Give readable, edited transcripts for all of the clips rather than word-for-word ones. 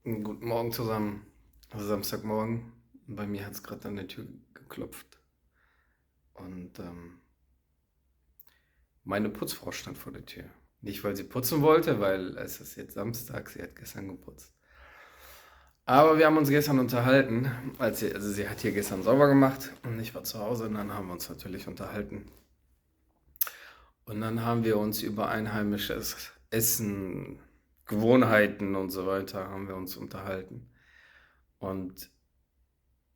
Guten Morgen zusammen. Samstagmorgen. Bei mir hat es gerade an der Tür geklopft. Und meine Putzfrau stand vor der Tür. Nicht, weil sie putzen wollte, weil es ist jetzt Samstag, sie hat gestern geputzt. Aber wir haben uns gestern unterhalten, also sie hat hier gestern sauber gemacht und ich war zu Hause und dann haben wir uns natürlich unterhalten. Und dann haben wir uns über einheimisches Essen, Gewohnheiten und so weiter haben wir uns unterhalten. Und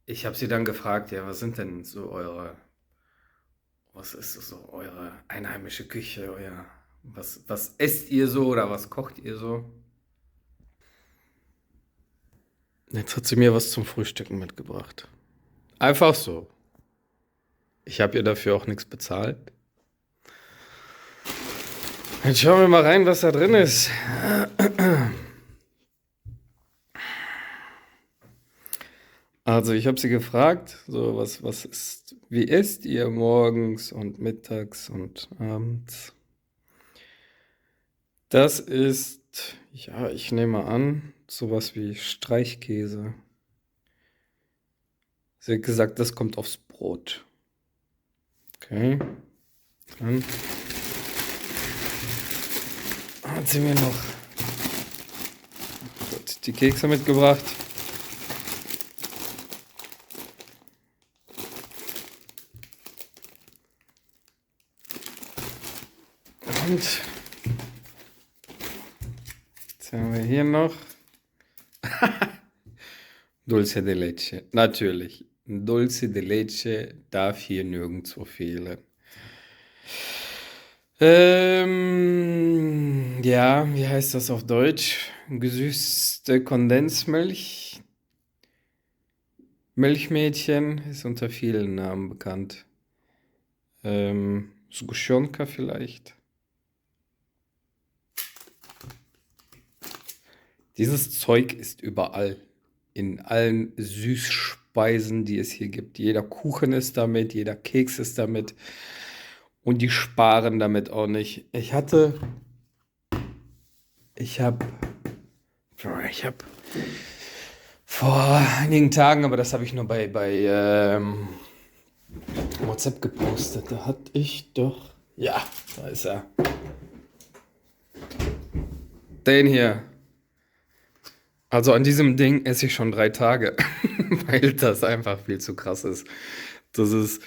ich habe sie dann gefragt, ja, was sind denn so was ist so eure einheimische Küche, was esst ihr so oder was kocht ihr so? Jetzt hat sie mir was zum Frühstücken mitgebracht. Einfach so. Ich habe ihr dafür auch nichts bezahlt. Jetzt schauen wir mal rein, was da drin ist. Also ich habe sie gefragt, so wie esst ihr morgens und mittags und abends? Das ist, ja, ich nehme an, sowas wie Streichkäse. Sie hat gesagt, das kommt aufs Brot. Okay, dann hat sie mir noch gut, die Kekse mitgebracht. Und jetzt haben wir hier noch Dulce de Leche. Natürlich, Dulce de Leche darf hier nirgendwo fehlen. Ja, wie heißt das auf Deutsch? Gesüßte Kondensmilch. Milchmädchen ist unter vielen Namen bekannt. Sgushonka vielleicht. Dieses Zeug ist überall. In allen Süßspeisen, die es hier gibt. Jeder Kuchen ist damit, jeder Keks ist damit. Und die sparen damit auch nicht. Ich habe vor einigen Tagen, aber das habe ich nur bei WhatsApp gepostet. Da hatte ich doch. Ja, da ist er. Den hier. Also an diesem Ding esse ich schon 3 Tage, weil das einfach viel zu krass ist. Das ist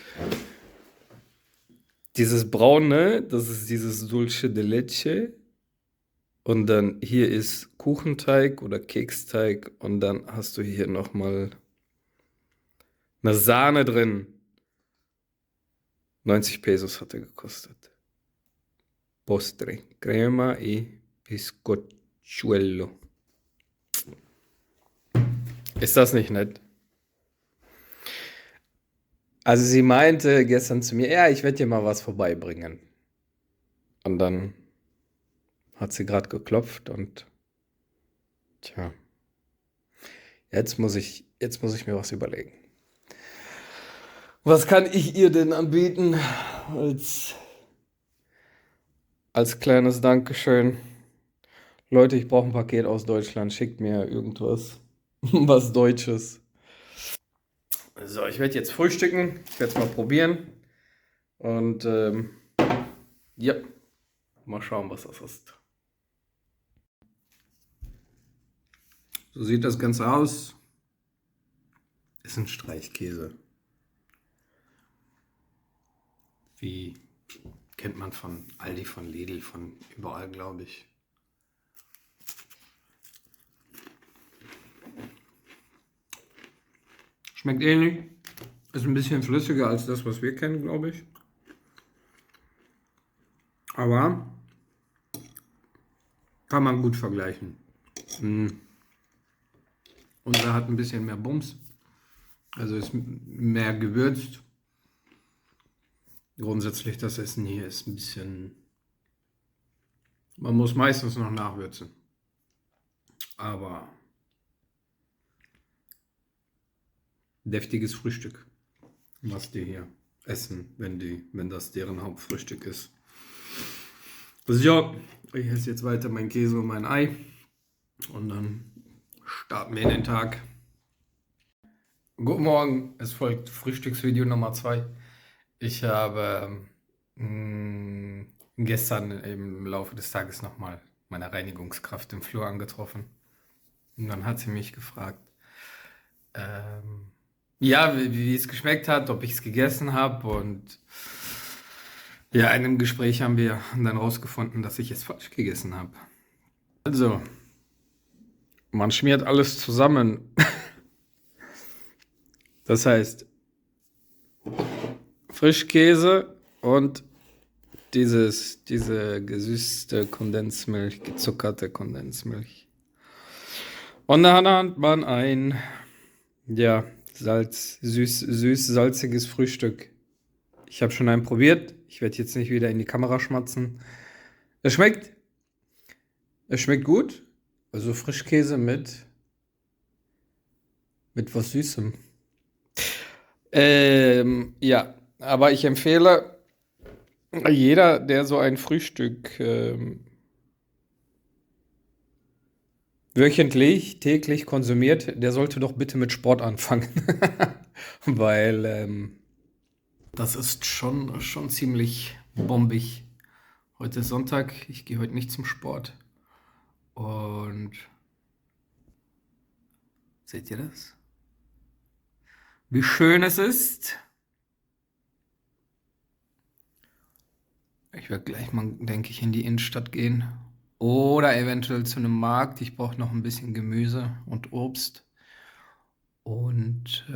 dieses Braune, das ist dieses Dulce de Leche. Und dann hier ist Kuchenteig oder Keksteig. Und dann hast du hier nochmal eine Sahne drin. 90 Pesos hat er gekostet. Postre, crema y bizcochuelo. Ist das nicht nett? Also sie meinte gestern zu mir, ja, ich werde dir mal was vorbeibringen. Und dann hat sie gerade geklopft und tja, jetzt muss ich mir was überlegen. Was kann ich ihr denn anbieten als, als kleines Dankeschön? Leute, ich brauche ein Paket aus Deutschland, schickt mir irgendwas, was Deutsches. So, ich werde jetzt frühstücken, ich werde es mal probieren und ja, mal schauen, was das ist. So sieht das Ganze aus. Ist ein Streichkäse. Wie kennt man von Aldi, von Lidl, von überall, glaube ich. Schmeckt ähnlich. Ist ein bisschen flüssiger als das, was wir kennen, glaube ich. Aber kann man gut vergleichen. Unser hat ein bisschen mehr Bums. Also ist mehr gewürzt. Grundsätzlich das Essen hier ist ein bisschen. Man muss meistens noch nachwürzen. Aber deftiges Frühstück, was die hier essen, wenn das deren Hauptfrühstück ist. So, ich esse jetzt weiter mein Käse und mein Ei und dann Starten wir in den Tag. Guten Morgen, es folgt Frühstücksvideo Nummer 2. Ich habe gestern im Laufe des Tages nochmal meine Reinigungskraft im Flur angetroffen. Und dann hat sie mich gefragt, ja, wie es geschmeckt hat, ob ich es gegessen habe. Und ja, in einem Gespräch haben wir dann rausgefunden, dass ich es falsch gegessen habe. Also, man schmiert alles zusammen. Das heißt, Frischkäse und diese gesüßte Kondensmilch, gezuckerte Kondensmilch. Und dann hat man ein, ja, süß-salziges Frühstück. Ich habe schon einen probiert. Ich werde jetzt nicht wieder in die Kamera schmatzen. Es schmeckt gut. Also Frischkäse mit was Süßem. Ja, aber ich empfehle, jeder, der so ein Frühstück wöchentlich, täglich konsumiert, der sollte doch bitte mit Sport anfangen. Weil das ist schon ziemlich bombig. Heute ist Sonntag, ich gehe heute nicht zum Sport. Und seht ihr das? Wie schön es ist. Ich werde gleich mal, denke ich, in die Innenstadt gehen. Oder eventuell zu einem Markt. Ich brauche noch ein bisschen Gemüse und Obst. Und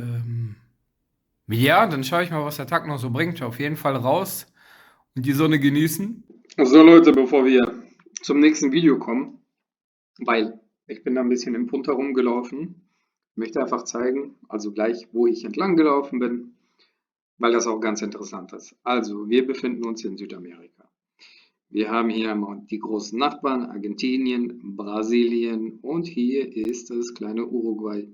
ja, dann schaue ich mal, was der Tag noch so bringt. Auf jeden Fall raus und die Sonne genießen. So Leute, bevor wir zum nächsten Video kommen, weil ich bin da ein bisschen im Bund herumgelaufen, möchte einfach zeigen, also gleich, wo ich entlang gelaufen bin, weil das auch ganz interessant ist. Also, wir befinden uns in Südamerika. Wir haben hier die großen Nachbarn, Argentinien, Brasilien und hier ist das kleine Uruguay.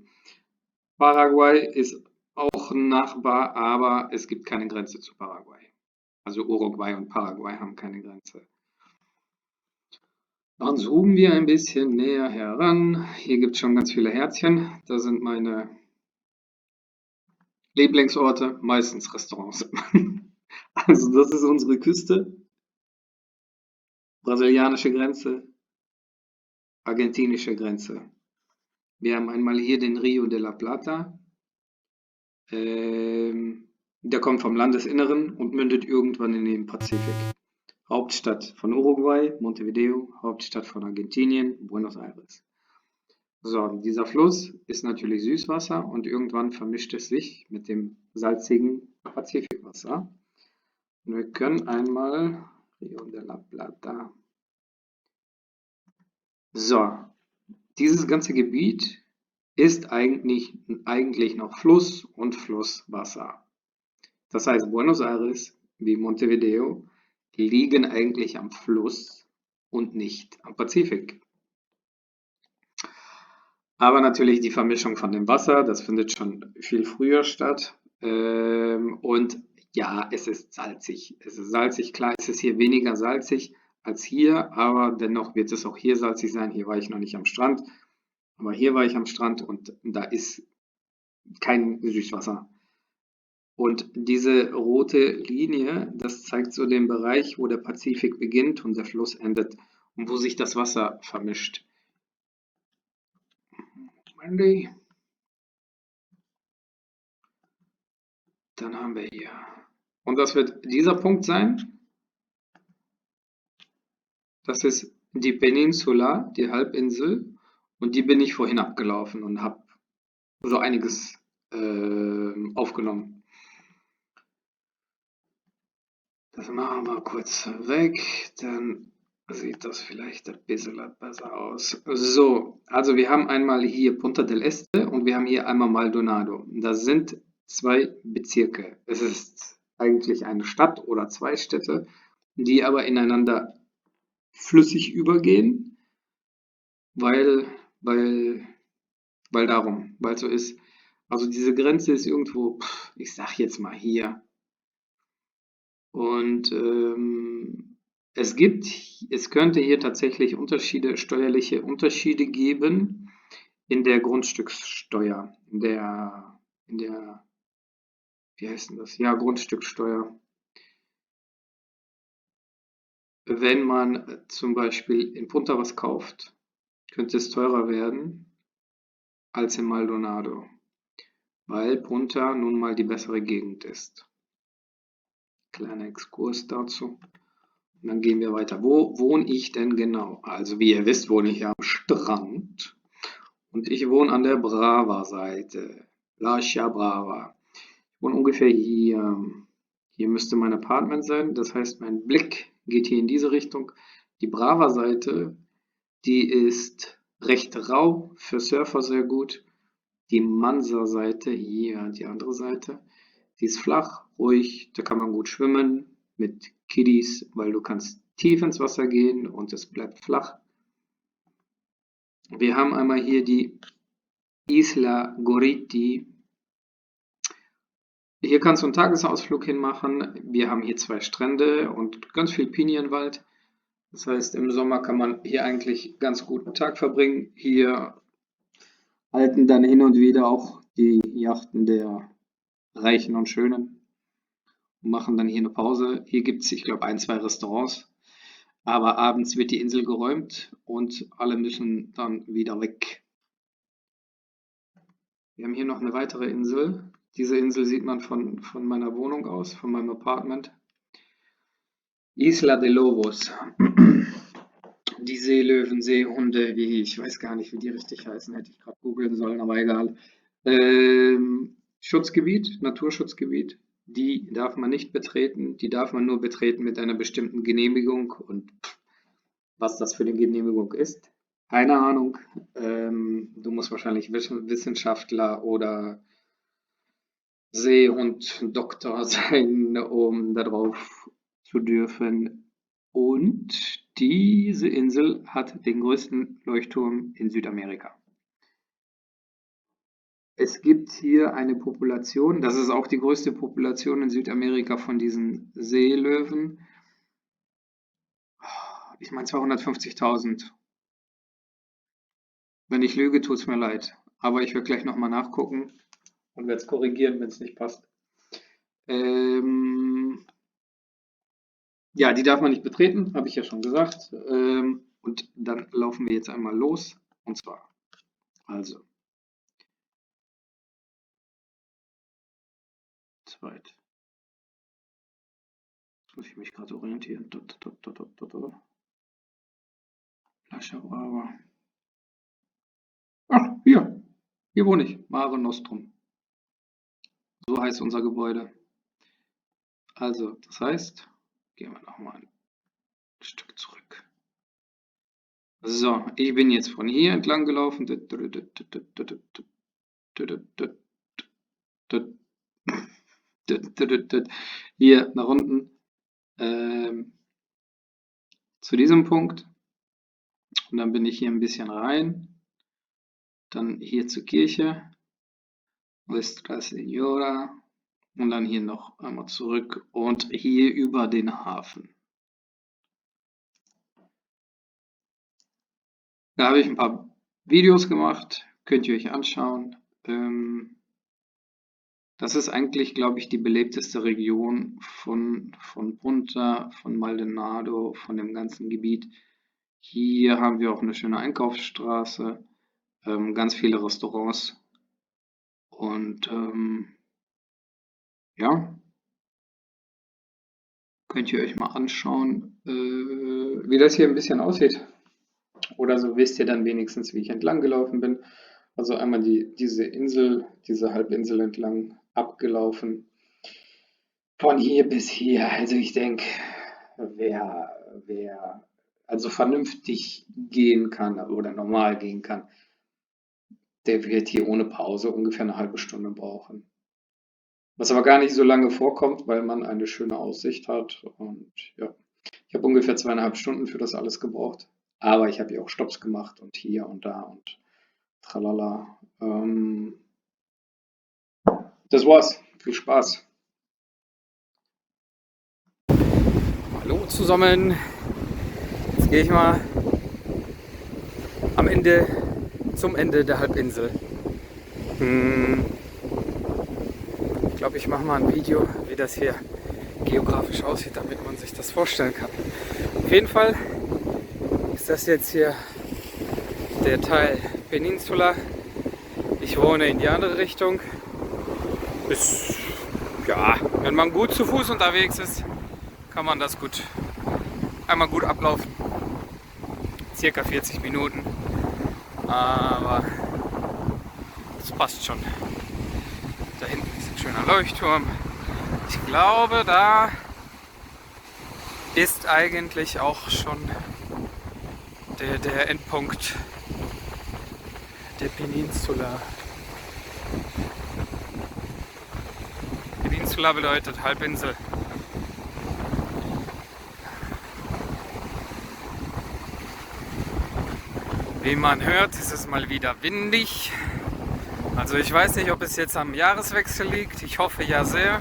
Paraguay ist auch ein Nachbar, aber es gibt keine Grenze zu Paraguay. Also Uruguay und Paraguay haben keine Grenze. Dann zoomen wir ein bisschen näher heran. Hier gibt es schon ganz viele Herzchen. Das sind meine Lieblingsorte, meistens Restaurants. Also das ist unsere Küste, brasilianische Grenze, argentinische Grenze. Wir haben einmal hier den Rio de la Plata. Der kommt vom Landesinneren und mündet irgendwann in den Pazifik. Hauptstadt von Uruguay, Montevideo, Hauptstadt von Argentinien, Buenos Aires. So, dieser Fluss ist natürlich Süßwasser und irgendwann vermischt es sich mit dem salzigen Pazifikwasser. Und wir können einmal Rio de la Plata. So, dieses ganze Gebiet ist eigentlich noch Fluss und Flusswasser. Das heißt, Buenos Aires wie Montevideo liegen eigentlich am Fluss und nicht am Pazifik. Aber natürlich die Vermischung von dem Wasser, das findet schon viel früher statt. Und ja, es ist salzig. Es ist salzig, klar, es ist hier weniger salzig als hier, aber dennoch wird es auch hier salzig sein. Hier war ich noch nicht am Strand, aber hier war ich am Strand und da ist kein Süßwasser. Und diese rote Linie, das zeigt so den Bereich, wo der Pazifik beginnt und der Fluss endet und wo sich das Wasser vermischt. Mandy. Dann haben wir hier. Und das wird dieser Punkt sein. Das ist die Peninsula, die Halbinsel. Und die bin ich vorhin abgelaufen und habe so einiges aufgenommen. Das machen wir kurz weg, dann sieht das vielleicht ein bisschen besser aus. So, also wir haben einmal hier Punta del Este und wir haben hier einmal Maldonado. Das sind zwei Bezirke. Es ist eigentlich eine Stadt oder zwei Städte, die aber ineinander flüssig übergehen, weil, weil, weil so ist. Also diese Grenze ist irgendwo, ich sag jetzt mal hier. Und es könnte hier tatsächlich steuerliche Unterschiede geben, in der Grundstückssteuer, in der, wie heißt denn das? Ja, Grundstückssteuer. Wenn man zum Beispiel in Punta was kauft, könnte es teurer werden als in Maldonado, weil Punta nun mal die bessere Gegend ist. Kleiner Exkurs dazu. Und dann gehen wir weiter. Wo wohne ich denn genau? Also wie ihr wisst, wohne ich am Strand und ich wohne an der Brava-Seite. Lascia Brava. Ich wohne ungefähr hier. Hier müsste mein Apartment sein. Das heißt, mein Blick geht hier in diese Richtung. Die Brava-Seite, die ist recht rau, für Surfer sehr gut. Die Mansa-Seite, hier die andere Seite, die ist flach, ruhig, da kann man gut schwimmen mit Kiddies, weil du kannst tief ins Wasser gehen und es bleibt flach. Wir haben einmal hier die Isla Goriti. Hier kannst du einen Tagesausflug hinmachen. Wir haben hier 2 Strände und ganz viel Pinienwald. Das heißt, im Sommer kann man hier eigentlich ganz gut einen Tag verbringen. Hier halten dann hin und wieder auch die Yachten der Reichen und Schönen und machen dann hier eine Pause. Hier gibt es, ich glaube, 1, 2 Restaurants. Aber abends wird die Insel geräumt und alle müssen dann wieder weg. Wir haben hier noch eine weitere Insel. Diese Insel sieht man von meiner Wohnung aus, von meinem Apartment. Isla de Lobos. Die Seelöwen, Seehunde, ich weiß gar nicht, wie die richtig heißen, hätte ich gerade googeln sollen, aber egal. Schutzgebiet, Naturschutzgebiet, die darf man nicht betreten, die darf man nur betreten mit einer bestimmten Genehmigung und was das für eine Genehmigung ist, keine Ahnung. Du musst wahrscheinlich Wissenschaftler oder Seehund-Doktor sein, um darauf zu dürfen. Und diese Insel hat den größten Leuchtturm in Südamerika. Es gibt hier eine Population, das ist auch die größte Population in Südamerika von diesen Seelöwen. Ich meine 250.000. Wenn ich lüge, tut es mir leid. Aber ich werde gleich nochmal nachgucken und werde es korrigieren, wenn es nicht passt. Ja, die darf man nicht betreten, habe ich ja schon gesagt. Und dann laufen wir jetzt einmal los. Und zwar, also, zweit. Jetzt muss ich mich gerade orientieren. Lascia Brava. Ach, hier wohne ich. Mare Nostrum. So heißt unser Gebäude. Also, das heißt, gehen wir nochmal ein Stück zurück. So, ich bin jetzt von hier entlang gelaufen. Hier nach unten zu diesem Punkt. Und dann bin ich hier ein bisschen rein. Dann hier zur Kirche. Nuestra Señora. Und dann hier noch einmal zurück und hier über den Hafen. Da habe ich ein paar Videos gemacht, könnt ihr euch anschauen. Das ist eigentlich, glaube ich, die belebteste Region von Punta, von Maldonado, von dem ganzen Gebiet. Hier haben wir auch eine schöne Einkaufsstraße, ganz viele Restaurants und ja, könnt ihr euch mal anschauen, wie das hier ein bisschen aussieht. Oder so wisst ihr dann wenigstens, wie ich entlang gelaufen bin. Also einmal diese Insel, diese Halbinsel entlang abgelaufen. Von hier bis hier. Also ich denke, wer also vernünftig gehen kann oder normal gehen kann, der wird hier ohne Pause ungefähr eine halbe Stunde brauchen. Was aber gar nicht so lange vorkommt, weil man eine schöne Aussicht hat. Und ja, ich habe ungefähr 2,5 Stunden für das alles gebraucht. Aber ich habe hier auch Stopps gemacht und hier und da und tralala. Das war's. Viel Spaß. Hallo zusammen. Jetzt gehe ich mal am Ende zum Ende der Halbinsel. Ich glaube, ich mache mal ein Video, wie das hier geografisch aussieht, damit man sich das vorstellen kann. Auf jeden Fall ist das jetzt hier der Teil Peninsula. Ich wohne in die andere Richtung. Ja, wenn man gut zu Fuß unterwegs ist, kann man das einmal gut ablaufen. Circa 40 Minuten. Aber das passt schon. Da hinten ist ein schöner Leuchtturm. Ich glaube, da ist eigentlich auch schon der Endpunkt der Peninsula. Peninsula bedeutet Halbinsel. Wie man hört, ist es mal wieder windig. Also ich weiß nicht, ob es jetzt am Jahreswechsel liegt. Ich hoffe ja sehr,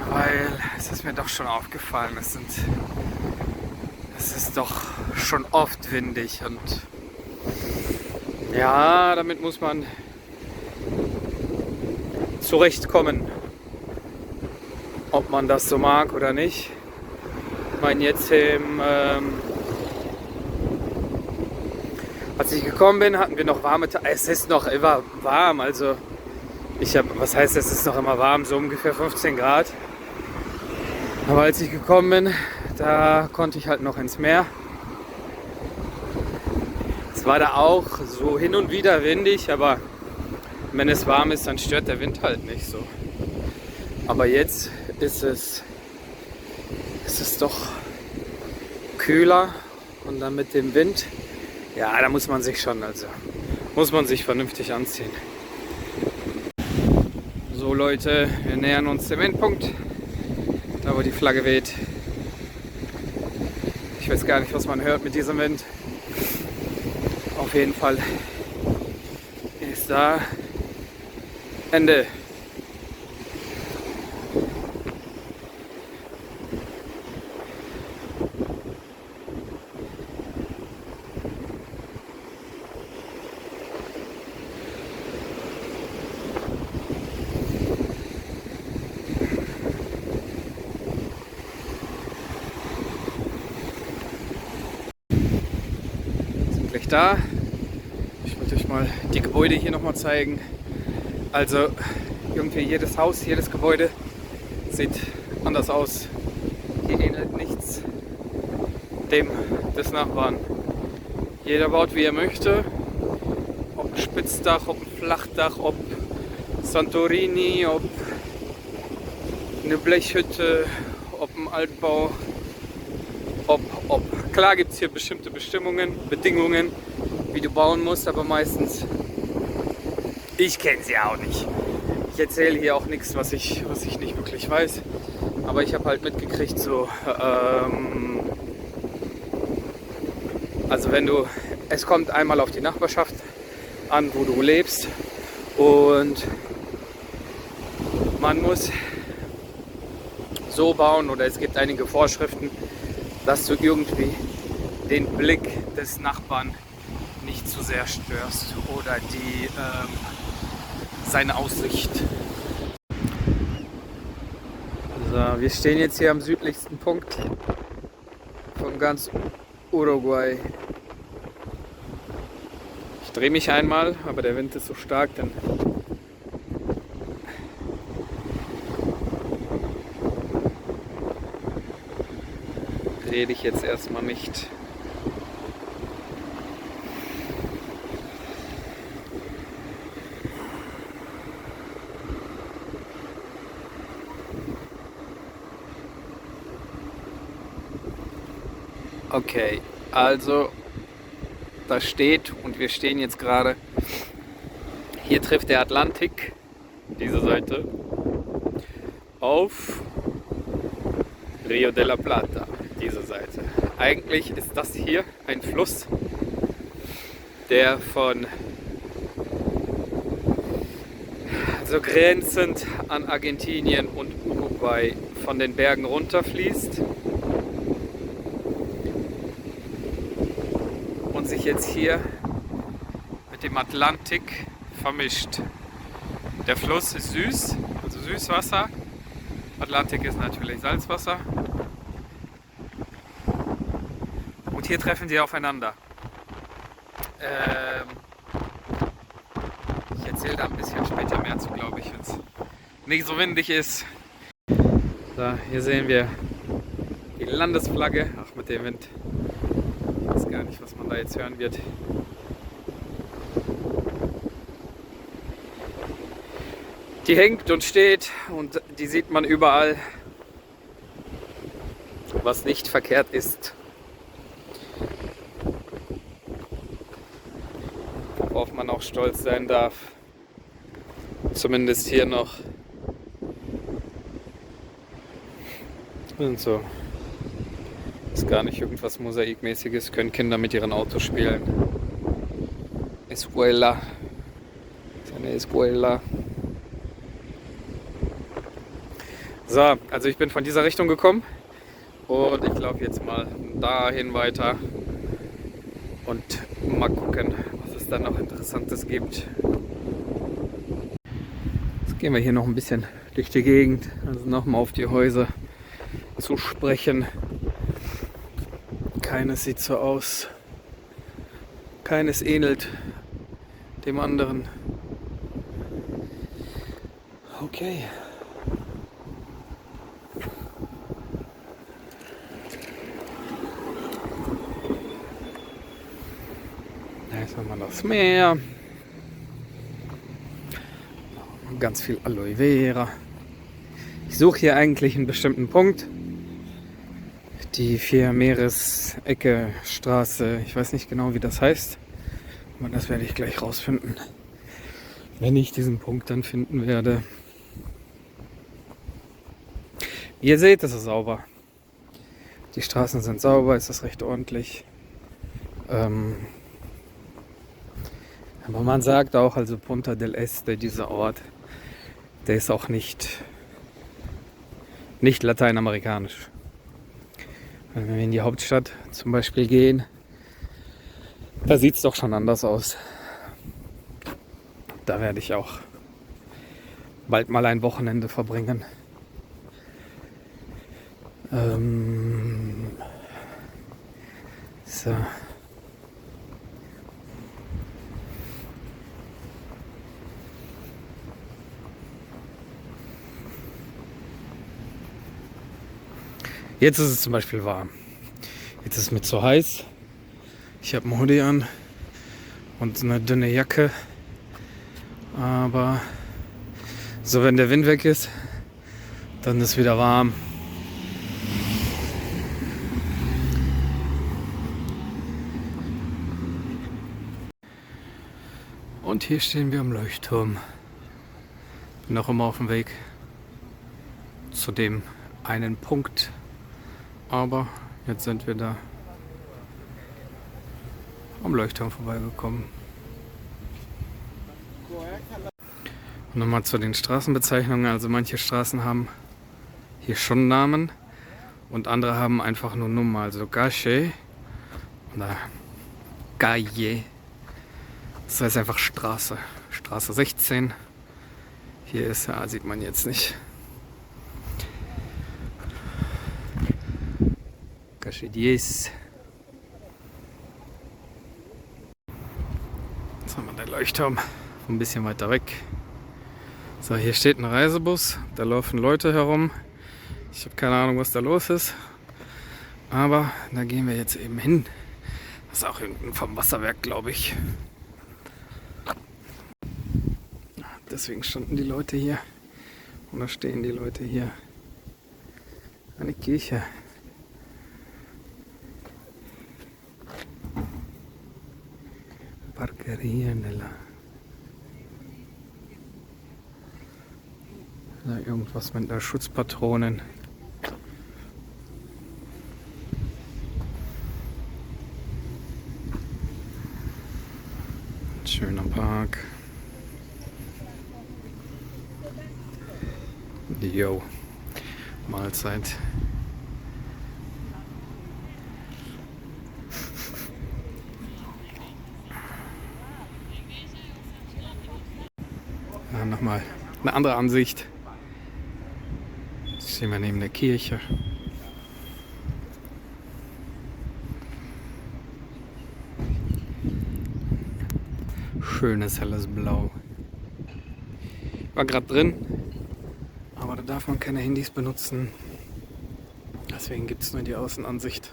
weil es ist mir doch schon aufgefallen. Es ist doch schon oft windig und ja, damit muss man zurechtkommen, ob man das so mag oder nicht. Ich meine, jetzt als ich gekommen bin, hatten wir noch warme Tage. Es ist noch immer warm, also was heißt, es ist noch immer warm, so ungefähr 15 Grad. Aber als ich gekommen bin, da konnte ich halt noch ins Meer. Es war da auch so hin und wieder windig, aber wenn es warm ist, dann stört der Wind halt nicht so. Aber jetzt ist es doch kühler und dann mit dem Wind, ja, da muss man sich vernünftig anziehen. So Leute, wir nähern uns dem Endpunkt, da wo die Flagge weht. Ich weiß gar nicht, was man hört mit diesem Wind. Auf jeden Fall ist da Ende. Sind gleich da. Ich wollte euch mal die Gebäude hier nochmal zeigen. Also irgendwie jedes Haus, jedes Gebäude sieht anders aus. Hier ähnelt nichts dem des Nachbarn. Jeder baut wie er möchte. Ob ein Spitzdach, ob ein Flachdach, ob Santorini, ob eine Blechhütte, ob ein Altbau. Klar gibt es hier bestimmte Bedingungen, wie du bauen musst, aber meistens, ich kenne sie auch nicht. Ich erzähle hier auch nichts, was ich nicht wirklich weiß, aber ich habe halt mitgekriegt, also es kommt einmal auf die Nachbarschaft an, wo du lebst, und man muss so bauen, oder es gibt einige Vorschriften, dass du irgendwie den Blick des Nachbarn nicht zu sehr störst oder seine Aussicht. So, wir stehen jetzt hier am südlichsten Punkt von ganz Uruguay. Ich drehe mich einmal, aber der Wind ist so stark, dann rede ich jetzt erstmal nicht. Okay, also da steht, und wir stehen jetzt gerade, hier trifft der Atlantik, diese Seite, auf Rio de la Plata, diese Seite. Eigentlich ist das hier ein Fluss, der also grenzend an Argentinien und Uruguay von den Bergen runterfließt und sich jetzt hier mit dem Atlantik vermischt. Der Fluss ist süß, also Süßwasser. Atlantik ist natürlich Salzwasser. Und hier treffen sie aufeinander. Ich erzähle da ein bisschen später mehr zu, glaube ich, wenn es nicht so windig ist. So, hier sehen wir die Landesflagge. Ach, mit dem Wind. Ich weiß gar nicht, was man da jetzt hören wird. Die hängt und steht und die sieht man überall, was nicht verkehrt ist. Worauf man auch stolz sein darf. Zumindest hier noch. Und so. Ist gar nicht irgendwas Mosaikmäßiges, können Kinder mit ihren Autos spielen. Escuela. Ist eine Escuela. So, also ich bin von dieser Richtung gekommen und ich laufe jetzt mal dahin weiter und mal gucken, was es dann noch Interessantes gibt. Jetzt gehen wir hier noch ein bisschen durch die Gegend, also nochmal auf die Häuser zu sprechen. Keines sieht so aus, keines ähnelt dem anderen. Okay. Da ist nochmal das Meer. Ganz viel Aloe Vera. Ich suche hier eigentlich einen bestimmten Punkt. Die 4 Meeresecke Straße. Ich weiß nicht genau, wie das heißt. Aber das werde ich gleich rausfinden. Wenn ich diesen Punkt dann finden werde. Wie ihr seht, ist es sauber. Die Straßen sind sauber, es ist recht ordentlich. Aber man sagt auch, also Punta del Este, dieser Ort, der ist auch nicht lateinamerikanisch. Wenn wir in die Hauptstadt zum Beispiel gehen, da sieht es doch schon anders aus. Da werde ich auch bald mal ein Wochenende verbringen. So. Jetzt ist es zum Beispiel warm. Jetzt ist es mir zu heiß. Ich habe einen Hoodie an und eine dünne Jacke. Aber so, wenn der Wind weg ist, dann ist es wieder warm. Und hier stehen wir am Leuchtturm. Bin noch immer auf dem Weg zu dem einen Punkt. Aber jetzt sind wir da am Leuchtturm vorbeigekommen. Und nochmal zu den Straßenbezeichnungen. Also manche Straßen haben hier schon Namen und andere haben einfach nur Nummer. Also Calle oder Calle. Das heißt einfach Straße. Straße 16. Hier ist, ja, sieht man jetzt nicht. Calle 10. Jetzt haben wir den Leuchtturm ein bisschen weiter weg. So, hier steht ein Reisebus, da laufen Leute herum. Ich habe keine Ahnung, was da los ist. Aber da gehen wir jetzt eben hin. Das ist auch irgendein vom Wasserwerk, glaube ich. Deswegen standen die Leute hier. Und da stehen die Leute hier. Eine Kirche. Parqueria nella. Da irgendwas mit einer Schutzpatronin. Ein schöner Park. Jo, Mahlzeit. nochmal eine andere Ansicht. Jetzt stehen wir neben der Kirche. Schönes helles Blau. War gerade drin, aber da darf man keine Handys benutzen. Deswegen gibt es nur die Außenansicht.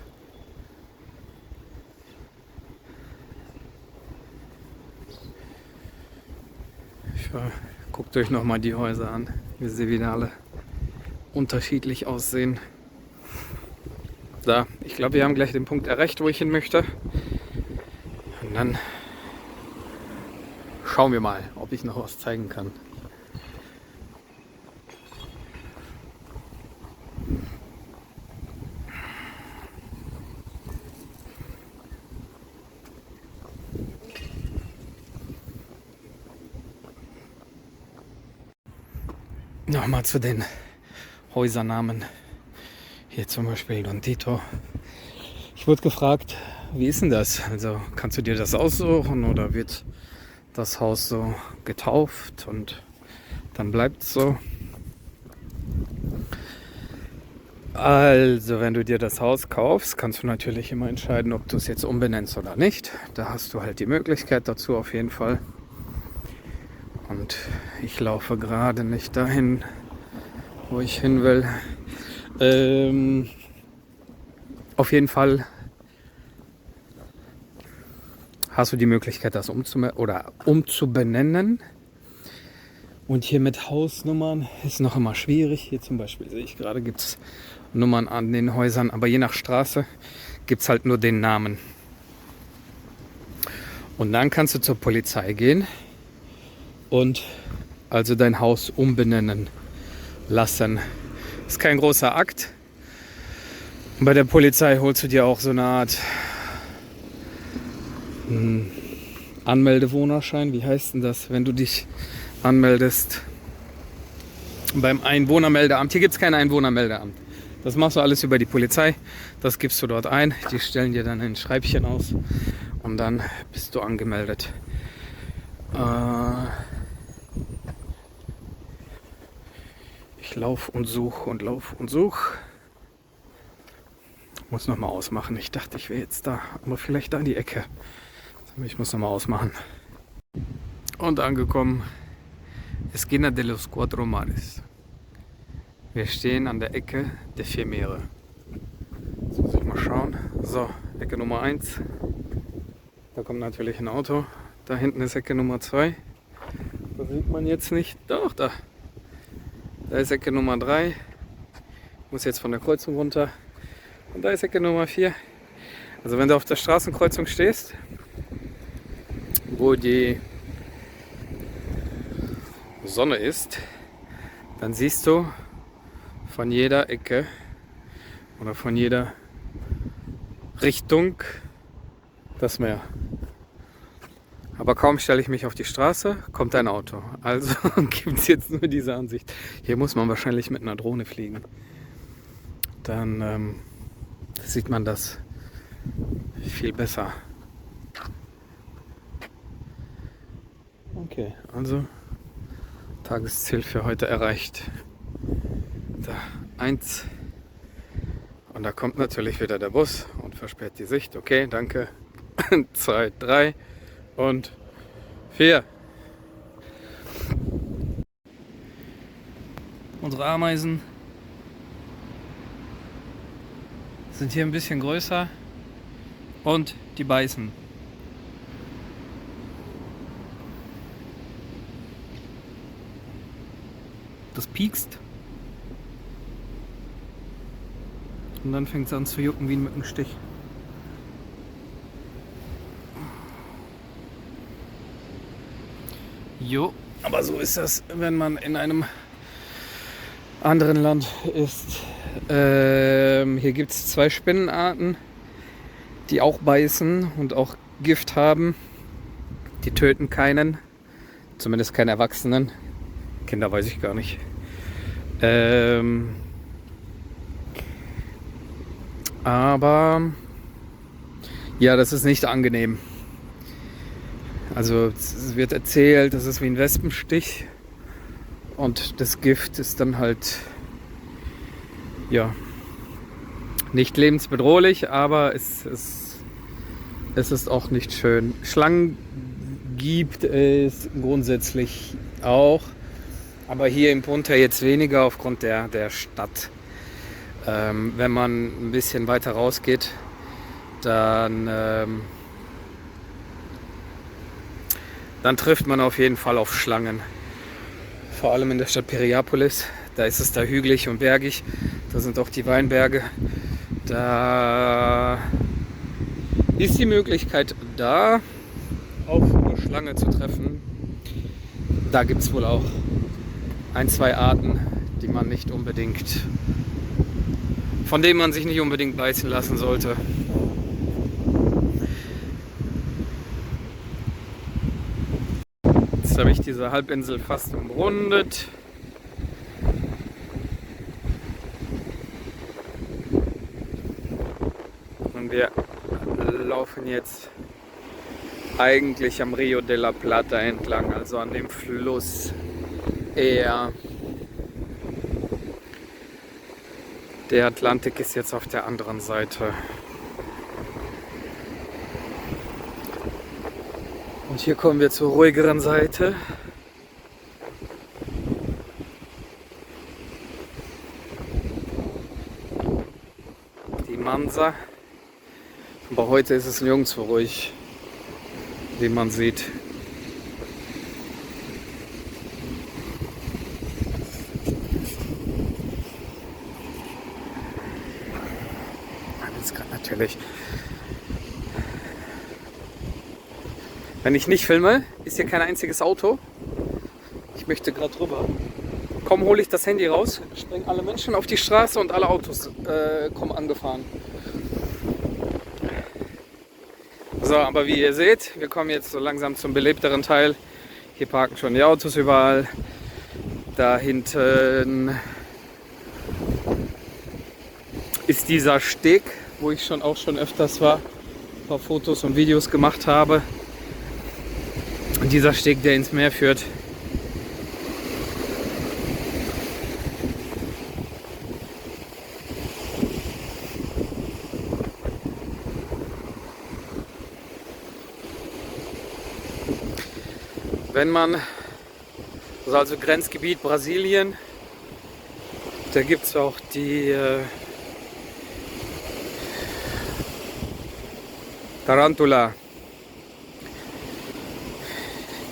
Guckt euch nochmal die Häuser an, wie sie wieder alle unterschiedlich aussehen. Da, ich glaube, wir haben gleich den Punkt erreicht, wo ich hin möchte. Und dann schauen wir mal, ob ich noch was zeigen kann. Nochmal zu den Häusernamen. Hier zum Beispiel Don Tito. Ich wurde gefragt, wie ist denn das? Also kannst du dir das aussuchen oder wird das Haus so getauft und dann bleibt es so? Also wenn du dir das Haus kaufst, kannst du natürlich immer entscheiden, ob du es jetzt umbenennst oder nicht. Da hast du halt die Möglichkeit dazu auf jeden Fall. Und ich laufe gerade nicht dahin, wo ich hin will. Auf jeden Fall hast du die Möglichkeit, das umzubenennen. Und hier mit Hausnummern ist noch immer schwierig. Hier zum Beispiel sehe ich gerade, gibt es Nummern an den Häusern, aber je nach Straße gibt es halt nur den Namen. Und dann kannst du zur Polizei gehen und also dein Haus umbenennen lassen. Ist kein großer Akt. Und bei der Polizei holst du dir auch so eine Art Anmeldewohnerschein. Wie heißt denn das, wenn du dich anmeldest beim Einwohnermeldeamt? Hier gibt es kein Einwohnermeldeamt. Das machst du alles über die Polizei. Das gibst du dort ein. Die stellen dir dann ein Schreibchen aus und dann bist du angemeldet. Ich laufe und suche und laufe und suche. Muss nochmal ausmachen. Ich dachte, ich wäre jetzt da, aber vielleicht da in die Ecke. Ich muss nochmal ausmachen. Und angekommen, Esquina de los Cuatro Mares. Wir stehen an der Ecke der 4 Meere. Jetzt muss ich mal schauen. So, Ecke Nummer 1. Da kommt natürlich ein Auto. Da hinten ist Ecke Nummer 2. Das sieht man jetzt nicht. Doch, da. Da ist Ecke Nummer 3. Ich muss jetzt von der Kreuzung runter. Und da ist Ecke Nummer 4. Also wenn du auf der Straßenkreuzung stehst, wo die Sonne ist, dann siehst du von jeder Ecke oder von jeder Richtung das Meer. Aber kaum stelle ich mich auf die Straße, kommt ein Auto. Also gibt es jetzt nur diese Ansicht. Hier muss man wahrscheinlich mit einer Drohne fliegen. Dann sieht man das viel besser. Okay, also Tagesziel für heute erreicht. Da 1. Und da kommt natürlich wieder der Bus und versperrt die Sicht. Okay, danke. 2, 3 und 4. Unsere Ameisen sind hier ein bisschen größer und die beißen. Das piekst und dann fängt es an zu jucken wie ein Mückenstich. Jo, aber so ist das, wenn man in einem anderen Land ist. Hier gibt es 2 Spinnenarten, die auch beißen und auch Gift haben. Die töten keinen, zumindest keinen Erwachsenen. Kinder weiß ich gar nicht. Aber ja, das ist nicht angenehm. Also es wird erzählt, das ist wie ein Wespenstich Und das Gift ist dann halt, ja, nicht lebensbedrohlich, aber es ist auch nicht schön. Schlangen gibt es grundsätzlich auch, aber hier in Punta jetzt weniger aufgrund der Stadt. Wenn man ein bisschen weiter rausgeht, dann trifft man auf jeden Fall auf Schlangen. Vor allem in der Stadt Piriápolis, da ist es da hügelig und bergig, da sind auch die Weinberge. Da ist die Möglichkeit da, auf eine Schlange zu treffen. Da gibt es wohl auch ein, zwei Arten, von denen man sich nicht unbedingt beißen lassen sollte. Jetzt habe ich diese Halbinsel fast umrundet. Und wir laufen jetzt eigentlich am Rio de la Plata entlang, also an dem Fluss eher. Der Atlantik ist jetzt auf der anderen Seite. Und hier kommen wir zur ruhigeren Seite. Die Mansa. Aber heute ist es nirgendwo ruhig, wie man sieht. Jetzt gerade natürlich. Wenn ich nicht filme, ist hier kein einziges Auto. Ich möchte gerade drüber. Kaum hole ich das Handy raus, springen alle Menschen auf die Straße und alle Autos kommen angefahren. So, aber wie ihr seht, wir kommen jetzt so langsam zum belebteren Teil. Hier parken schon die Autos überall. Da hinten ist dieser Steg, wo ich auch schon öfters war, ein paar Fotos und Videos gemacht habe. Und dieser Steg, der ins Meer führt. Wenn man, das ist also Grenzgebiet Brasilien, da gibt es auch die Tarantula.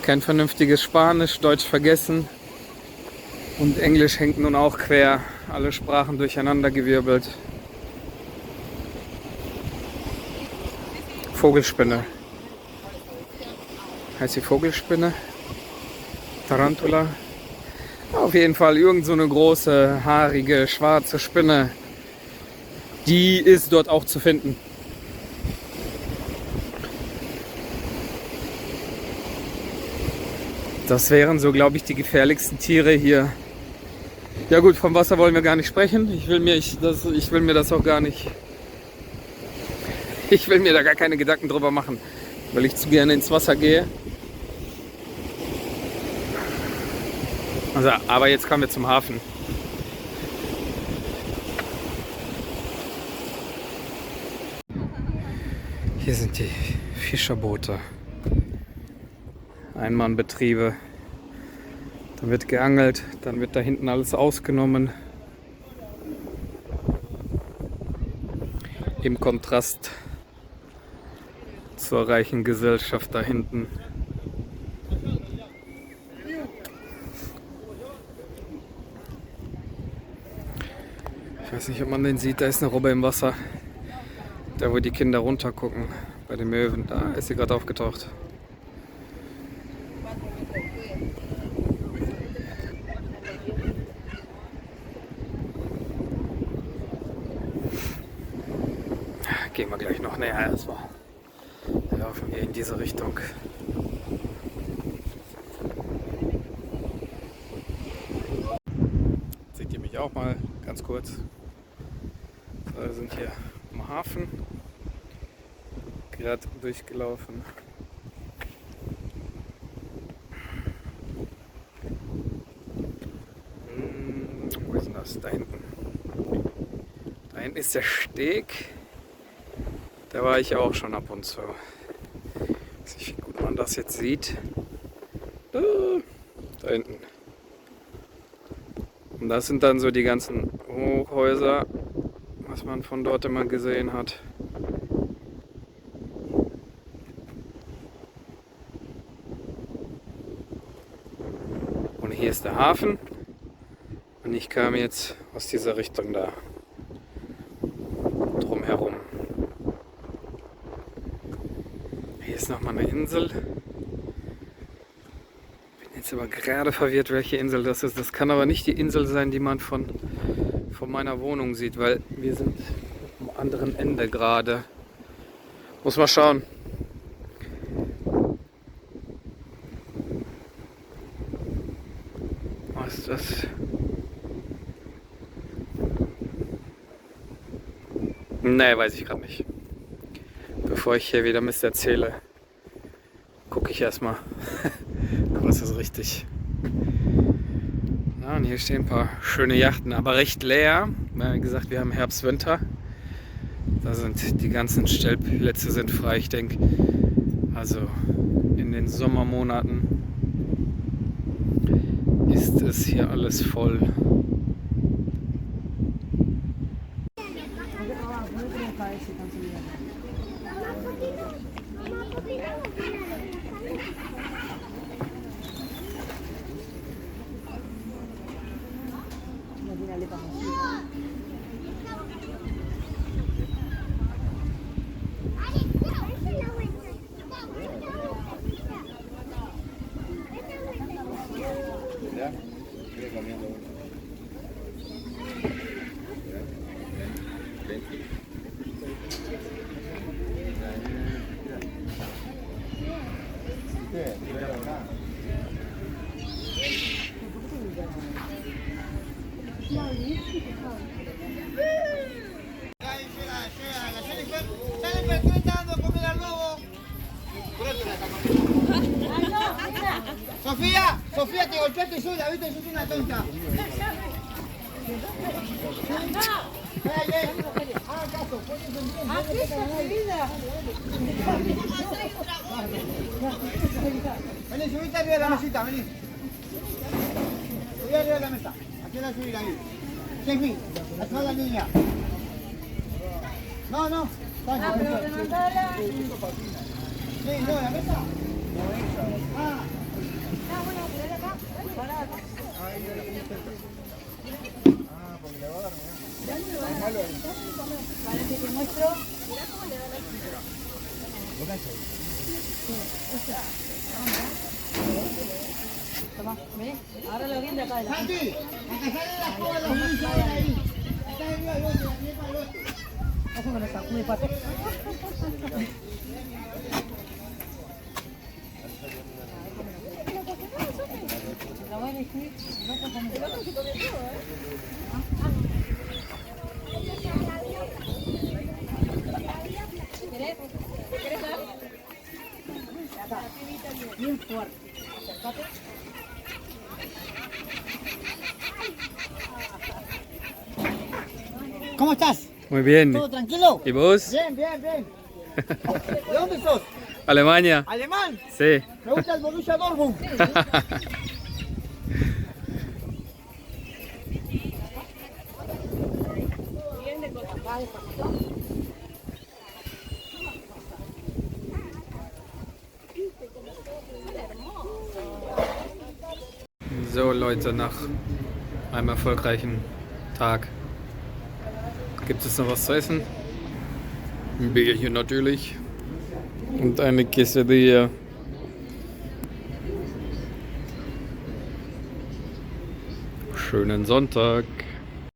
Kein vernünftiges Spanisch, Deutsch vergessen und Englisch hängt nun auch quer, alle Sprachen durcheinandergewirbelt. Vogelspinne. Heißt die Vogelspinne? Tarantula? Auf jeden Fall irgend so eine große, haarige, schwarze Spinne. Die ist dort auch zu finden. Das wären so, glaube ich, die gefährlichsten Tiere hier. Ja gut, vom Wasser wollen wir gar nicht sprechen. Ich will mir das auch gar nicht. Ich will mir da gar keine Gedanken drüber machen, weil ich zu gerne ins Wasser gehe. Also, aber jetzt kommen wir zum Hafen. Hier sind die Fischerboote. Einmannbetriebe. Da wird geangelt, dann wird da hinten alles ausgenommen. Im Kontrast zur reichen Gesellschaft da hinten. Ich weiß nicht, ob man den sieht, da ist eine Robbe im Wasser. Da, wo die Kinder runter gucken, bei den Möwen, da ist sie gerade aufgetaucht. Gehen wir gleich noch näher erstmal. Dann laufen wir in diese Richtung. Seht ihr mich auch mal ganz kurz? Wir sind hier am Hafen, gerade durchgelaufen. was da hinten. Da hinten ist der Steg. Da war ich auch schon ab und zu. Ich weiß nicht, wie gut man das jetzt sieht. Da hinten. Und das sind dann so die ganzen Hochhäuser, was man von dort immer gesehen hat. Und hier ist der Hafen. Und ich kam jetzt aus dieser Richtung da drumherum. Hier ist nochmal eine Insel. Bin jetzt aber gerade verwirrt, welche Insel das ist. Das kann aber nicht die Insel sein, die man von meiner Wohnung sieht, weil wir sind am anderen Ende gerade. Muss mal schauen. Was ist das? Nee, weiß ich gerade nicht. Bevor ich hier wieder Mist erzähle, gucke ich erstmal, was ist richtig. Ja, und hier stehen ein paar schöne Yachten, aber recht leer. Wie gesagt, wir haben Herbst, Winter. Da sind die ganzen Stellplätze sind frei. Ich denke, also in den Sommermonaten ist es hier alles voll. Sofía, Sofía, te golpeaste sola, viste, sos una tonta. Hagan caso, pónganse bien, no le pegan a nadie. Vení, subite arriba de la mesita, vení. Subí arriba de la mesa. Aquí la subir ahí. Chefi, ayuda a la niña. No, no. Pero levantala. Sí, no, la mesa. Ah. Bueno, pero acá. Pará. Ah, porque le va a dar, para que te muestro. Mirá cómo le da la chica. Toma, ¿ves? Ahora lo bien de acá adelante. ¡Santi! ¡A que salen las cosas de los niños ahí! Acá arriba el bote, aquí está el bote. Ojo con esa, muy fácil. La voy a elegir. No te pones. El otro se come todo, ¿Querés? ¿Querés dar? Acá. Bien fuerte. Acércate. ¿Cómo estás? Muy bien. ¿Todo tranquilo? ¿Y vos? Bien, bien, bien. ¿De dónde sos? Alemania. ¿Alemán? Sí. Me gusta el Borussia Dortmund. So Leute, nach einem erfolgreichen Tag gibt es noch was zu essen. Ein Bierchen natürlich und eine Quesadilla. Schönen Sonntag.